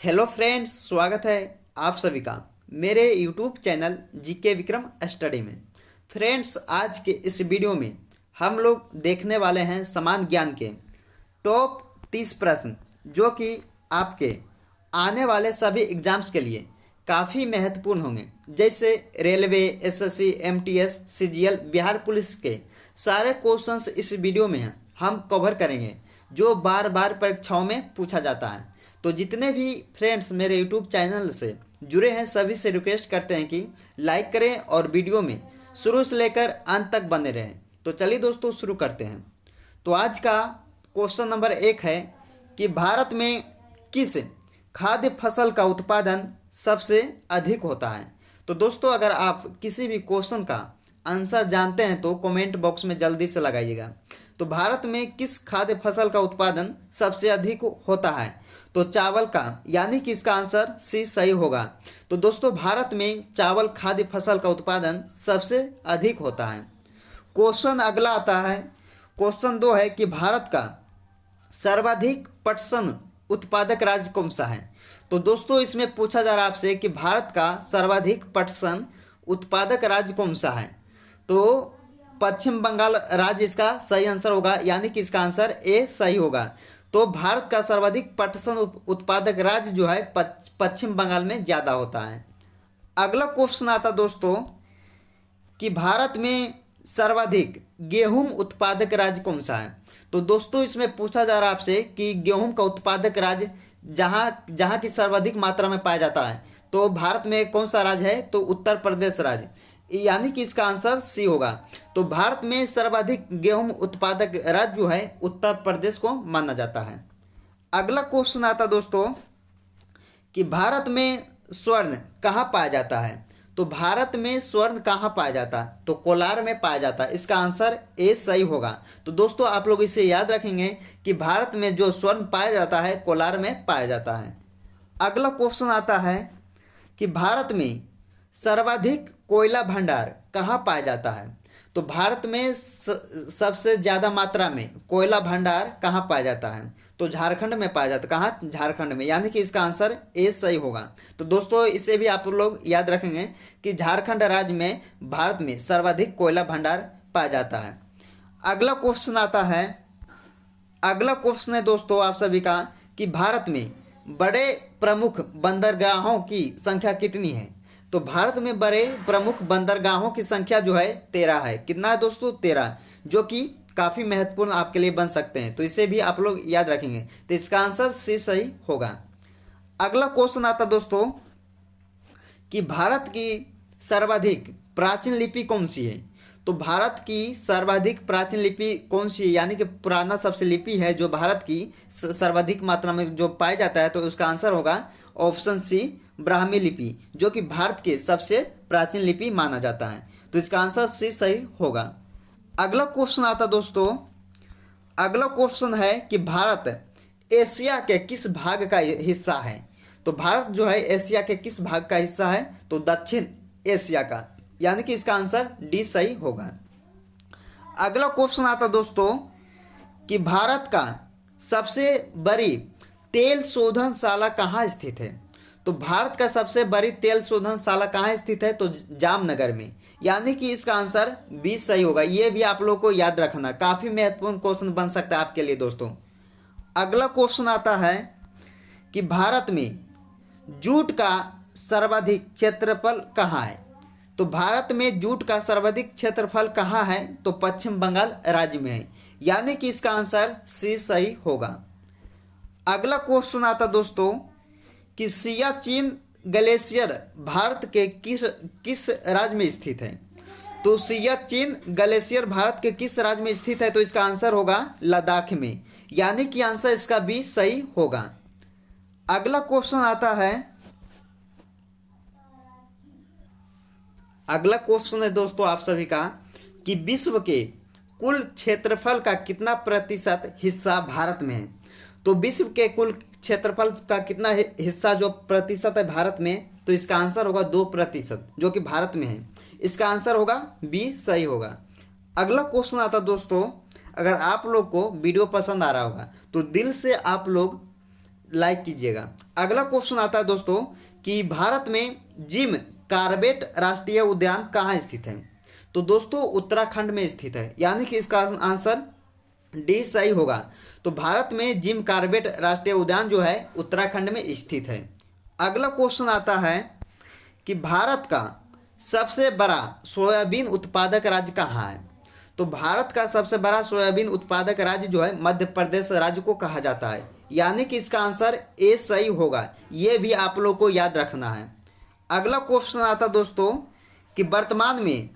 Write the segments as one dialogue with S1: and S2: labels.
S1: Hello friends, स्वागत है आप सभी का मेरे YouTube channel GK Vikram study में। फ्रेंड्स, आज के इस वीडियो में हम लोग देखने वाले हैं समान ज्ञान के टॉप 30 प्रश्न जो कि आपके आने वाले सभी एग्जाम्स के लिए काफ़ी महत्वपूर्ण होंगे। जैसे railway, SSC, MTS, CGL, Bihar police के सारे क्वेश्चंस इस वीडियो में हम कवर करेंगे जो बार बार परीक्षाओं में पूछा जाता है। तो जितने भी फ्रेंड्स मेरे यूट्यूब चैनल से जुड़े हैं सभी से रिक्वेस्ट करते हैं कि लाइक करें और वीडियो में शुरू से लेकर अंत तक बने रहें। तो चलिए दोस्तों शुरू करते हैं। तो आज का क्वेश्चन नंबर 1 है कि भारत में किस खाद्य फसल का उत्पादन सबसे अधिक होता है। तो दोस्तों, अगर आप किसी भी क्वेश्चन का आंसर जानते हैं तो कमेंट बॉक्स में जल्दी से लगाइएगा। तो भारत में किस खाद्य फसल का उत्पादन सबसे अधिक होता है? तो चावल का, यानी कि इसका आंसर सी सही होगा। तो दोस्तों, भारत में चावल खाद्य फसल का उत्पादन सबसे अधिक होता है। क्वेश्चन अगला आता है, क्वेश्चन 2 है कि भारत का सर्वाधिक पटसन उत्पादक राज्य कौन सा है। तो दोस्तों, इसमें पूछा जा रहा है आपसे कि भारत का सर्वाधिक पटसन उत्पादक राज्य कौन सा है। तो पश्चिम बंगाल राज्य इसका सही आंसर होगा, यानी कि इसका आंसर ए सही होगा। तो भारत का सर्वाधिक पटसन उत्पादक राज्य जो है पश्चिम बंगाल में ज़्यादा होता है। अगला क्वेश्चन आता दोस्तों कि भारत में सर्वाधिक गेहूं उत्पादक राज्य कौन सा है। तो दोस्तों, इसमें पूछा जा रहा है आपसे कि गेहूं का उत्पादक राज्य जहां की सर्वाधिक मात्रा में पाया जाता है, तो भारत में कौन सा राज्य है। तो उत्तर प्रदेश राज्य, यानी कि इसका आंसर सी होगा। तो भारत में सर्वाधिक गेहूं उत्पादक राज्य जो है उत्तर प्रदेश को माना जाता है। अगला क्वेश्चन आता दोस्तों कि भारत में स्वर्ण कहाँ पाया जाता है। तो भारत में स्वर्ण कहाँ पाया जाता है। तो कोलार में पाया जाता है, इसका आंसर ए सही होगा। तो दोस्तों, आप लोग इसे याद रखेंगे कि भारत में जो स्वर्ण पाया जाता है कोलार में पाया जाता है। अगला क्वेश्चन आता है कि भारत में सर्वाधिक कोयला भंडार कहाँ पाया जाता है। तो भारत में सबसे ज़्यादा मात्रा में कोयला भंडार कहाँ पाया जाता है। तो झारखंड में पाया जाता है। कहाँ? झारखंड में, यानी कि इसका आंसर ए सही होगा। तो दोस्तों, इसे भी आप लोग याद रखेंगे कि झारखंड राज्य में भारत में सर्वाधिक कोयला भंडार पाया जाता है। अगला क्वेश्चन आता है, अगला क्वेश्चन है दोस्तों आप सभी का कि भारत में बड़े प्रमुख बंदरगाहों की संख्या कितनी है। तो भारत में बड़े प्रमुख बंदरगाहों की संख्या जो है 13 है। कितना है दोस्तों? 13, जो कि काफ़ी महत्वपूर्ण आपके लिए बन सकते हैं। तो इसे भी आप लोग याद रखेंगे। तो इसका आंसर सी सही होगा। अगला क्वेश्चन आता दोस्तों कि भारत की सर्वाधिक प्राचीन लिपि कौन सी है। तो भारत की सर्वाधिक प्राचीन लिपि कौन सी है, यानी कि पुराना सबसे लिपि है जो भारत की सर्वाधिक मात्रा में जो पाया जाता है। तो उसका आंसर होगा ऑप्शन सी, ब्राह्मी लिपि, जो कि भारत के सबसे प्राचीन लिपि माना जाता है। तो इसका आंसर सी सही होगा। अगला क्वेश्चन आता दोस्तों, अगला क्वेश्चन है कि भारत एशिया के किस भाग का हिस्सा है। तो भारत जो है एशिया के किस भाग का हिस्सा है। तो दक्षिण एशिया का, यानी कि इसका आंसर डी सही होगा। अगला क्वेश्चन आता दोस्तों कि भारत का सबसे बड़ी तेल शोधनशाला कहाँ स्थित है। तो भारत का सबसे बड़ी तेल शोधनशाला कहाँ स्थित है। तो जामनगर में, यानी कि इसका आंसर बी सही होगा। ये भी आप लोग को याद रखना, काफ़ी महत्वपूर्ण क्वेश्चन बन सकता है आपके लिए दोस्तों। अगला क्वेश्चन आता है कि भारत में जूट का सर्वाधिक क्षेत्रफल कहाँ है। तो भारत में जूट का सर्वाधिक क्षेत्रफल कहाँ है। तो पश्चिम बंगाल राज्य में है, यानी कि इसका आंसर सी सही होगा। अगला क्वेश्चन आता दोस्तों कि सियाचिन ग्लेशियर भारत के किस राज्य में स्थित है। तो सियाचिन ग्लेशियर भारत के किस राज्य में स्थित है। तो इसका आंसर होगा लद्दाख में, यानी कि आंसर इसका भी सही होगा। अगला क्वेश्चन आता है, अगला क्वेश्चन है दोस्तों आप सभी का कि विश्व के कुल क्षेत्रफल का कितना प्रतिशत हिस्सा भारत में है। तो विश्व के कुल क्षेत्रफल का कितना हिस्सा जो प्रतिशत है भारत में। तो इसका आंसर होगा 2%, जो कि भारत में है। इसका आंसर होगा बी सही होगा। अगला क्वेश्चन आता दोस्तों, अगर आप लोग को वीडियो पसंद आ रहा होगा तो दिल से आप लोग लाइक कीजिएगा। अगला क्वेश्चन आता है दोस्तों कि भारत में जिम कॉर्बेट राष्ट्रीय उद्यान कहाँ स्थित है? तो दोस्तों उत्तराखंड में स्थित है, यानी कि इसका आंसर डी सही होगा। तो भारत में जिम कॉर्बेट राष्ट्रीय उद्यान जो है उत्तराखंड में स्थित है। अगला क्वेश्चन आता है कि भारत का सबसे बड़ा सोयाबीन उत्पादक राज्य कहाँ है? तो भारत का सबसे बड़ा सोयाबीन उत्पादक राज्य जो है मध्य प्रदेश राज्य को कहा जाता है, यानी कि इसका आंसर ए सही होगा। ये भी आप लोग को याद रखना है। अगला क्वेश्चन आता दोस्तों कि वर्तमान में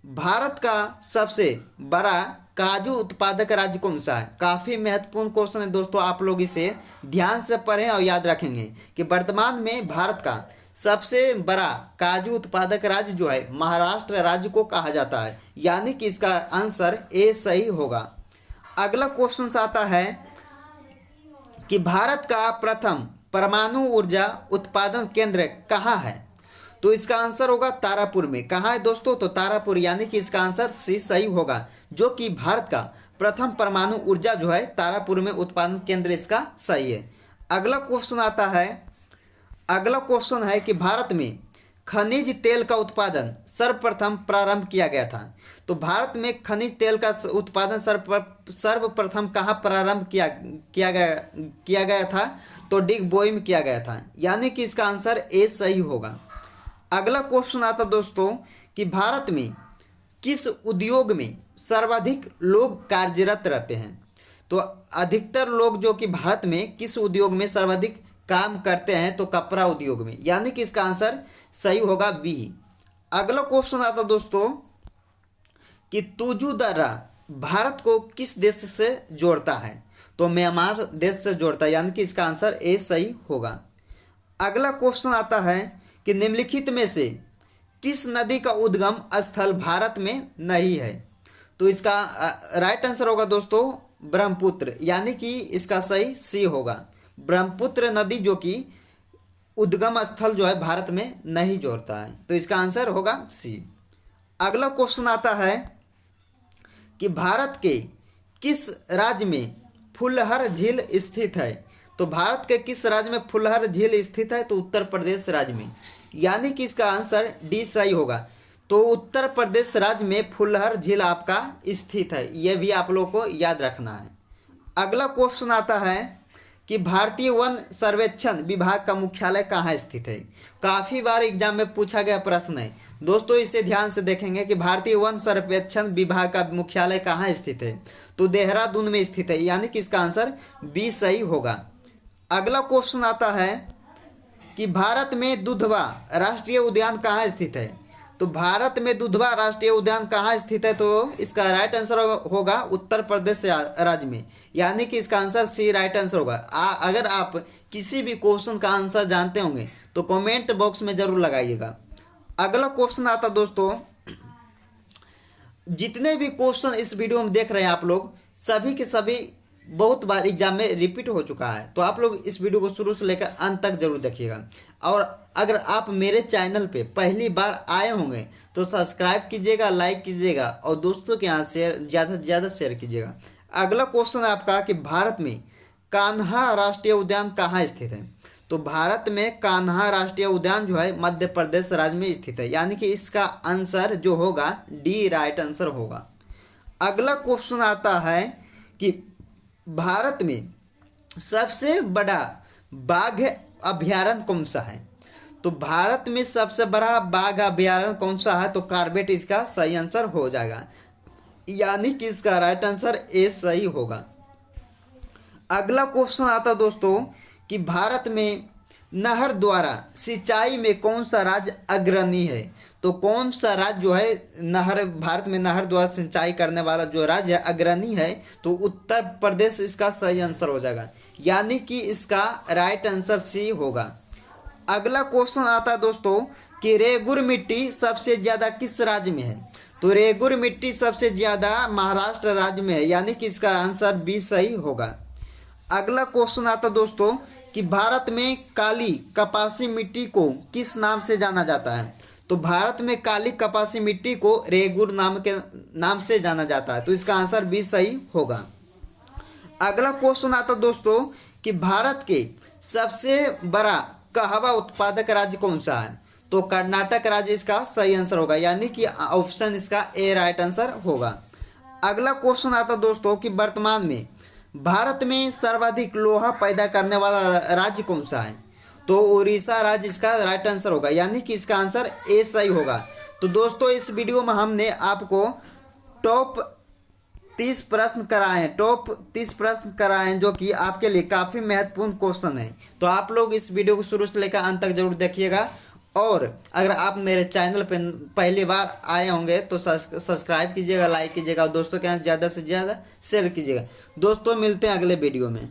S1: भारत का सबसे बड़ा काजू उत्पादक राज्य कौन सा है? काफ़ी महत्वपूर्ण क्वेश्चन है दोस्तों, आप लोग इसे ध्यान से पढ़ें और याद रखेंगे कि वर्तमान में भारत का सबसे बड़ा काजू उत्पादक राज्य जो है महाराष्ट्र राज्य को कहा जाता है, यानी कि इसका आंसर ए सही होगा। अगला क्वेश्चन आता है कि भारत का प्रथम परमाणु ऊर्जा उत्पादन केंद्र कहाँ है? तो इसका आंसर होगा तारापुर में। कहाँ है दोस्तों? तो तारापुर, यानी कि इसका आंसर सी सही होगा, जो कि भारत का प्रथम परमाणु ऊर्जा जो है तारापुर में उत्पादन केंद्र इसका सही है। अगला क्वेश्चन है कि भारत में खनिज तेल का उत्पादन सर्वप्रथम प्रारंभ किया गया था। तो भारत में खनिज तेल का उत्पादन सर्वप्रथम कहाँ प्रारंभ किया गया था? तो डिगबोई में किया गया था, यानी कि इसका आंसर ए सही होगा। अगला क्वेश्चन आता दोस्तों कि भारत में किस उद्योग में सर्वाधिक लोग कार्यरत रहते हैं? तो अधिकतर लोग जो कि भारत में किस उद्योग में सर्वाधिक काम करते हैं? तो कपड़ा उद्योग में, यानी कि इसका आंसर सही होगा बी। अगला क्वेश्चन आता दोस्तों कि तुजू दर्रा भारत को किस देश से जोड़ता है? तो म्यांमार देश से जोड़ता है, यानी कि इसका आंसर ए सही होगा। अगला क्वेश्चन आता है कि निम्नलिखित में से किस नदी का उद्गम स्थल भारत में नहीं है? तो इसका राइट आंसर होगा दोस्तों ब्रह्मपुत्र, यानी कि इसका सही सी होगा। ब्रह्मपुत्र नदी जो कि उद्गम स्थल जो है भारत में नहीं जोड़ता है, तो इसका आंसर होगा सी। अगला क्वेश्चन आता है कि भारत के किस राज्य में फुलहर झील स्थित है? तो भारत के किस राज्य में फुलहर झील स्थित है? तो उत्तर प्रदेश राज्य में, यानी कि इसका आंसर डी सही होगा। तो उत्तर प्रदेश राज्य में फुलहर झील आपका स्थित है, यह भी आप लोग को याद रखना है। अगला क्वेश्चन आता है कि भारतीय वन सर्वेक्षण विभाग का मुख्यालय कहाँ स्थित है? काफ़ी बार एग्जाम में पूछा गया प्रश्न है दोस्तों, इसे ध्यान से देखेंगे कि भारतीय वन सर्वेक्षण विभाग का मुख्यालय कहाँ स्थित है? तो देहरादून में स्थित है, यानी कि इसका आंसर बी सही होगा। अगला क्वेश्चन आता है कि भारत में दुधवा राष्ट्रीय उद्यान कहाँ स्थित है? तो भारत में दुधवा राष्ट्रीय उद्यान कहाँ स्थित है? तो इसका राइट आंसर होगा उत्तर प्रदेश राज्य में, यानी कि इसका आंसर सी राइट आंसर होगा। अगर आप किसी भी क्वेश्चन का आंसर जानते होंगे तो कमेंट बॉक्स में जरूर लगाइएगा। अगला क्वेश्चन आता दोस्तों, जितने भी क्वेश्चन इस वीडियो में देख रहे हैं आप लोग, सभी के सभी बहुत बार एग्जाम में रिपीट हो चुका है, तो आप लोग इस वीडियो को शुरू से लेकर अंत तक जरूर देखिएगा। और अगर आप मेरे चैनल पे पहली बार आए होंगे तो सब्सक्राइब कीजिएगा, लाइक कीजिएगा और दोस्तों के यहाँ ज़्यादा से ज़्यादा शेयर कीजिएगा। अगला क्वेश्चन है आपका कि भारत में कान्हा राष्ट्रीय उद्यान कहाँ स्थित है? तो भारत में कान्हा राष्ट्रीय उद्यान जो है मध्य प्रदेश राज्य में स्थित है, यानी कि इसका आंसर जो होगा डी राइट आंसर होगा। अगला क्वेश्चन आता है कि भारत में सबसे बड़ा बाघ अभयारण्य कौन सा है? तो भारत में सबसे बड़ा बाघ अभयारण्य कौन सा है? तो कॉर्बेट इसका सही आंसर हो जाएगा, यानी कि इसका राइट आंसर ए सही होगा। अगला क्वेश्चन आता दोस्तों कि भारत में नहर द्वारा सिंचाई में कौन सा राज्य अग्रणी है? तो कौन सा राज्य जो है भारत में नहर द्वारा सिंचाई करने वाला जो राज्य अग्रणी है? तो उत्तर प्रदेश इसका सही आंसर हो जाएगा, यानी कि इसका राइट आंसर सी होगा। अगला क्वेश्चन आता है दोस्तों कि रेगुर मिट्टी सबसे ज़्यादा किस राज्य में है? तो रेगुर मिट्टी सबसे ज़्यादा महाराष्ट्र राज्य में है, यानी कि इसका आंसर बी सही होगा। अगला क्वेश्चन आता दोस्तों कि भारत में काली कपासी मिट्टी को किस नाम से जाना जाता है? तो भारत में काली कपासी मिट्टी को रेगुर नाम से जाना जाता है, तो इसका आंसर बी सही होगा। अगला क्वेश्चन आता दोस्तों कि भारत के सबसे बड़ा कहवा उत्पादक राज्य कौन सा है? तो कर्नाटक राज्य इसका सही आंसर होगा, यानी कि ऑप्शन इसका ए राइट आंसर होगा। अगला क्वेश्चन आता दोस्तों कि वर्तमान में भारत में सर्वाधिक लोहा पैदा करने वाला राज्य कौन सा है? तो उड़ीसा राज्य इसका राइट आंसर होगा, यानी कि इसका आंसर ए सही होगा। तो दोस्तों इस वीडियो में हमने आपको टॉप 30 प्रश्न कराए हैं, टॉप 30 प्रश्न कराए हैं, जो कि आपके लिए काफ़ी महत्वपूर्ण क्वेश्चन है। तो आप लोग इस वीडियो को शुरू से लेकर अंत तक जरूर देखिएगा। और अगर आप मेरे चैनल पर पहली बार आए होंगे तो सब्सक्राइब कीजिएगा, लाइक कीजिएगा और दोस्तों के यहाँ ज़्यादा से ज़्यादा शेयर कीजिएगा। दोस्तों मिलते हैं अगले वीडियो में।